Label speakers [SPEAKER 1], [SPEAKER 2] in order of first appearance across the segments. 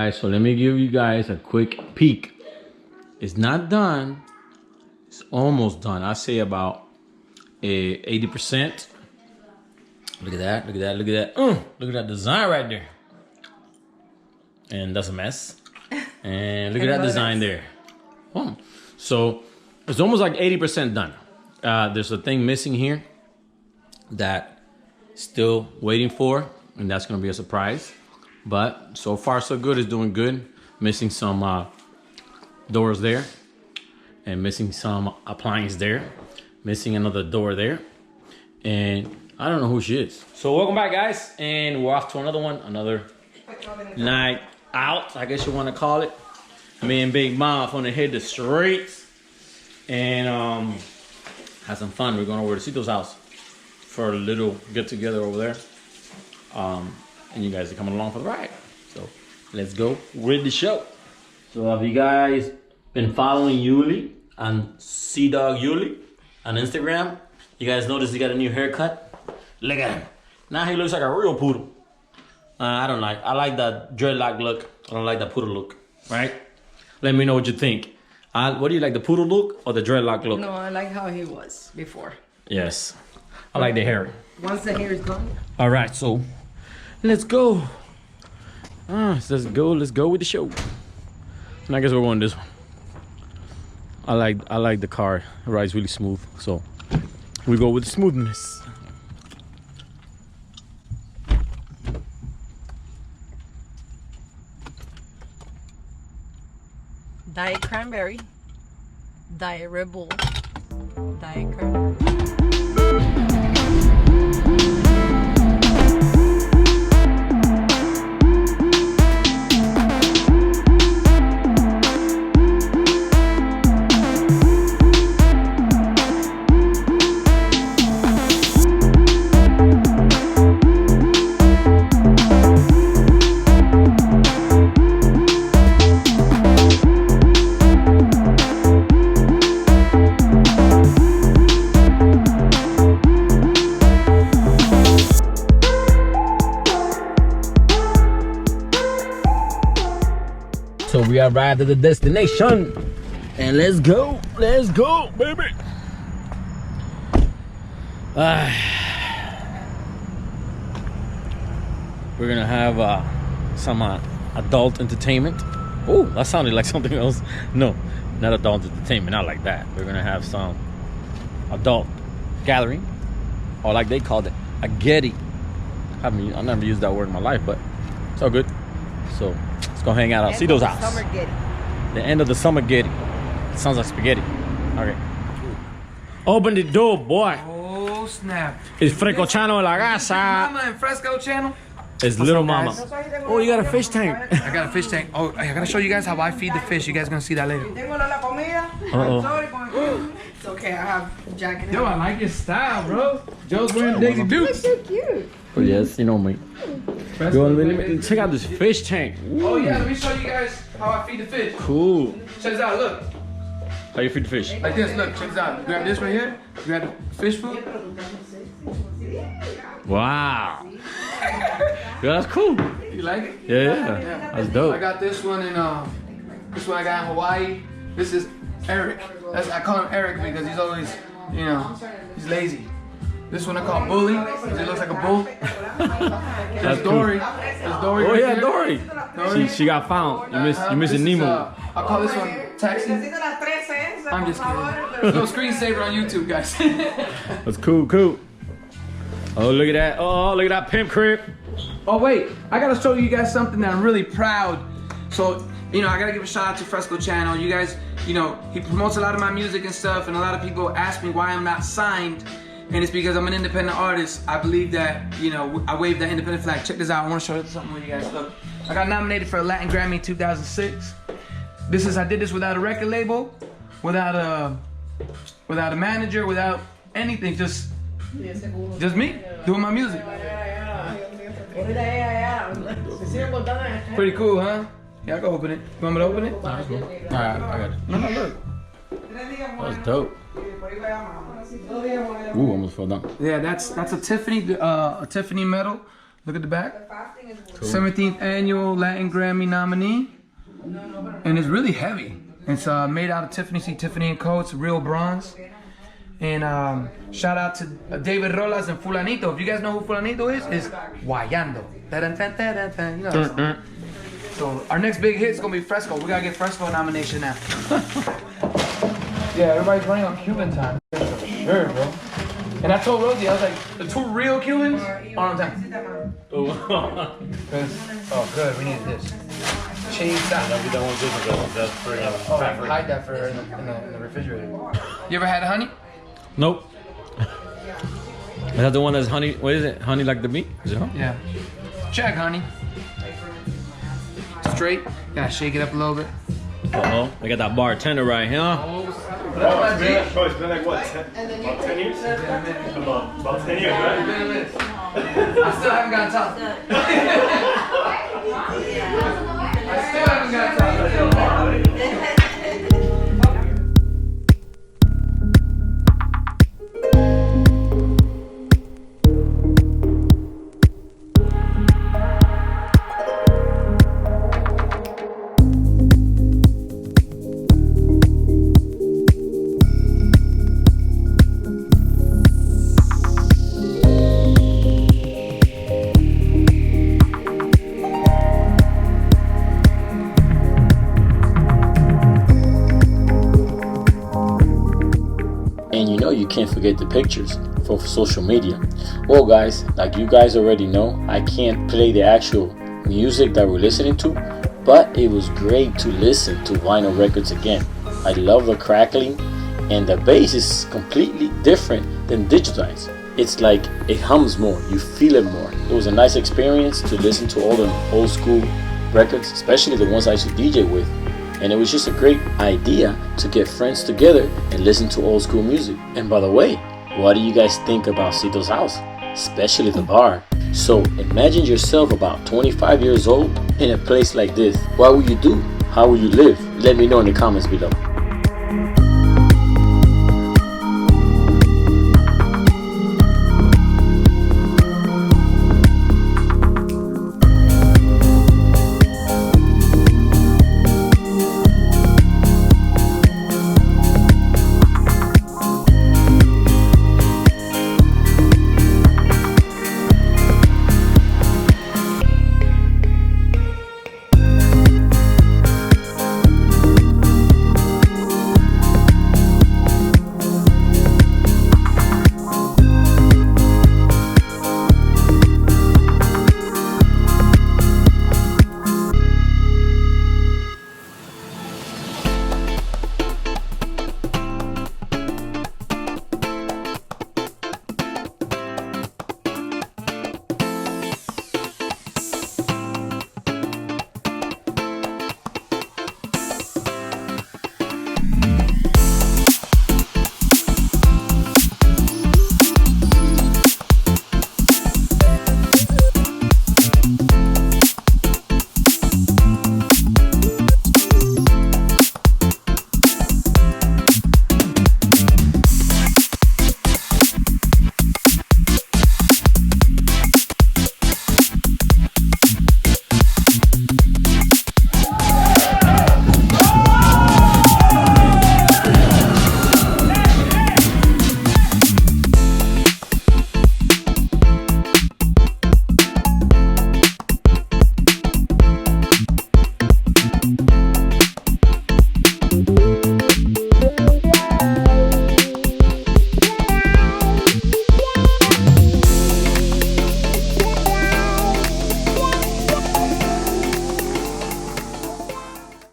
[SPEAKER 1] guys, so let me give you guys a quick peek. It's not done. It's almost done. I say about 80%. Look at that, look at that, look at that. Look at that design right there. And that's a mess. And look at that design there. So it's almost like 80% done. There's a thing missing here that still waiting for, and that's gonna be a surprise. But so far so good. It's doing good. Missing some doors there, and missing some appliance there, missing another door there, and I don't know who she is. So welcome back, guys, and we're off to another one, another night out, I guess you want to call it. Me and Big Mom gonna hit the streets and have some fun. We're going over to Sito's house for a little get together over there. And you guys are coming along for the ride. So let's go with the show. So have you guys been following Yuli on Dog Yuli on Instagram? You guys notice he got a new haircut? Look at him. Now he looks like a real poodle. I like that dreadlock look. I don't like that poodle look, right? Let me know what you think. What do you like, the poodle look or the dreadlock look?
[SPEAKER 2] No, I like how he was before.
[SPEAKER 1] Yes, I like the hair.
[SPEAKER 2] Once the hair is gone.
[SPEAKER 1] All right, so let's go. Let's go with the show. And I guess we're going this one. I like the car. It rides really smooth, so we go with the smoothness.
[SPEAKER 2] Diet cranberry, Diet Red Bull, Diet cranberry.
[SPEAKER 1] So we arrived at the destination, and let's go, baby. We're gonna have some adult entertainment. Oh, that sounded like something else. No, not adult entertainment, not like that. We're gonna have some adult gathering, or like they called it, a getty. I've never used that word in my life, but it's all good. So let's go hang out at Sito's house.
[SPEAKER 2] Summer getty.
[SPEAKER 1] The end of the summer getty. It sounds like spaghetti. Okay. Open the door, boy.
[SPEAKER 3] Oh snap!
[SPEAKER 1] It's Fresco Channel en la casa.
[SPEAKER 3] Mama and Fresco Channel.
[SPEAKER 1] It's little mama. Oh, you got a fish tank.
[SPEAKER 3] I got a fish tank. Oh, I gotta show you guys how I feed the fish. You guys gonna see that later.
[SPEAKER 2] It's okay, I have Jack and
[SPEAKER 3] Yo, I like your style, bro. Joe's wearing Daisy Dukes.
[SPEAKER 2] so cute.
[SPEAKER 1] Oh yes, you know me. Yo, let me check out this fish tank.
[SPEAKER 3] Oh yeah, let me show you guys how I feed the fish.
[SPEAKER 1] Cool.
[SPEAKER 3] Check this out. Look,
[SPEAKER 1] How you feed the fish?
[SPEAKER 3] like this. Look, check this out. Grab this right here. Grab the fish food.
[SPEAKER 1] Wow. Yeah, that's cool.
[SPEAKER 3] You like it?
[SPEAKER 1] Yeah. That's dope.
[SPEAKER 3] I got this one in this one I got in Hawaii. This is Eric. I call him Eric because he's always, you know, he's lazy. This one I call Bully because he looks like a bull. There's Dory. There's Dory.
[SPEAKER 1] Oh
[SPEAKER 3] right
[SPEAKER 1] yeah,
[SPEAKER 3] there.
[SPEAKER 1] Dory. She got found. You missing
[SPEAKER 3] This is,
[SPEAKER 1] Nemo.
[SPEAKER 3] I call this one Taxi. I'm just kidding. No screensaver on YouTube, guys.
[SPEAKER 1] That's cool. Oh, look at that. Oh, look at that pimp crib.
[SPEAKER 3] Oh wait, I gotta show you guys something that I'm really proud. So, you know, I gotta give a shout out to Fresco Channel. You guys, you know, he promotes a lot of my music and stuff, and a lot of people ask me why I'm not signed, and it's because I'm an independent artist. I believe that, you know, I wave that independent flag. Check this out. I want to show you something with you guys. Look, I got nominated for a Latin Grammy in 2006. I did this without a record label, without a manager, without anything, just me doing my music. Pretty cool, huh? Yeah, I can open it. You want me to open it?
[SPEAKER 1] Nah, that's cool. Alright, I got it.
[SPEAKER 3] No, look.
[SPEAKER 1] That's dope. Ooh, almost fell down.
[SPEAKER 3] Yeah, that's a Tiffany medal. Look at the back. 17th annual Latin Grammy nominee. And it's really heavy. It's made out of Tiffany & Co. It's real bronze. And shout out to David Rolas and Fulanito. If you guys know who Fulanito is Guayando. You know. So our next big hit is gonna be Fresco. We gotta get Fresco a nomination now. Yeah, everybody's running on Cuban time. For sure, bro. And I told Rosie, I was like, the 2 real Cubans are on time. Oh, good, we need this. Cheese salad. Hide that for her in the refrigerator. You ever had honey?
[SPEAKER 1] Nope. Is that the one that's honey? What is it? Honey like the meat? Is it honey?
[SPEAKER 3] Yeah. Check, honey. Straight. Gotta shake it up a little bit.
[SPEAKER 1] Uh-oh. They got that bartender right here.
[SPEAKER 4] It's been like what, 10 years? About 10 years, right?
[SPEAKER 3] I still haven't got top. I still haven't got top.
[SPEAKER 1] And you know you can't forget the pictures for social media. Well guys, like you guys already know, I can't play the actual music that we're listening to, but it was great to listen to vinyl records again. I love the crackling, and the bass is completely different than digitized. It's like it hums more, you feel it more. It was a nice experience to listen to all the old school records, especially the ones I used to DJ with. And it was just a great idea to get friends together and listen to old school music. And by the way, what do you guys think about Sito's house? Especially the bar. So imagine yourself about 25 years old in a place like this. What would you do? How would you live? Let me know in the comments below.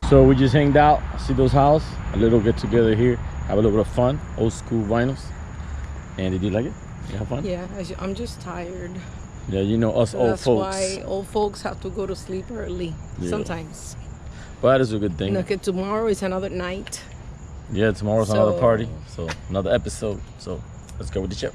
[SPEAKER 1] So we just hanged out, Sito's house, a little get together here, have a little bit of fun, old school vinyls. And did you like it? You have fun?
[SPEAKER 2] Yeah, I'm just tired.
[SPEAKER 1] Yeah, you know us old folks.
[SPEAKER 2] That's why old folks have to go to sleep early sometimes.
[SPEAKER 1] But it's a good thing.
[SPEAKER 2] Okay, tomorrow is another night.
[SPEAKER 1] Yeah, tomorrow's another party, so another episode. So let's go with the chip.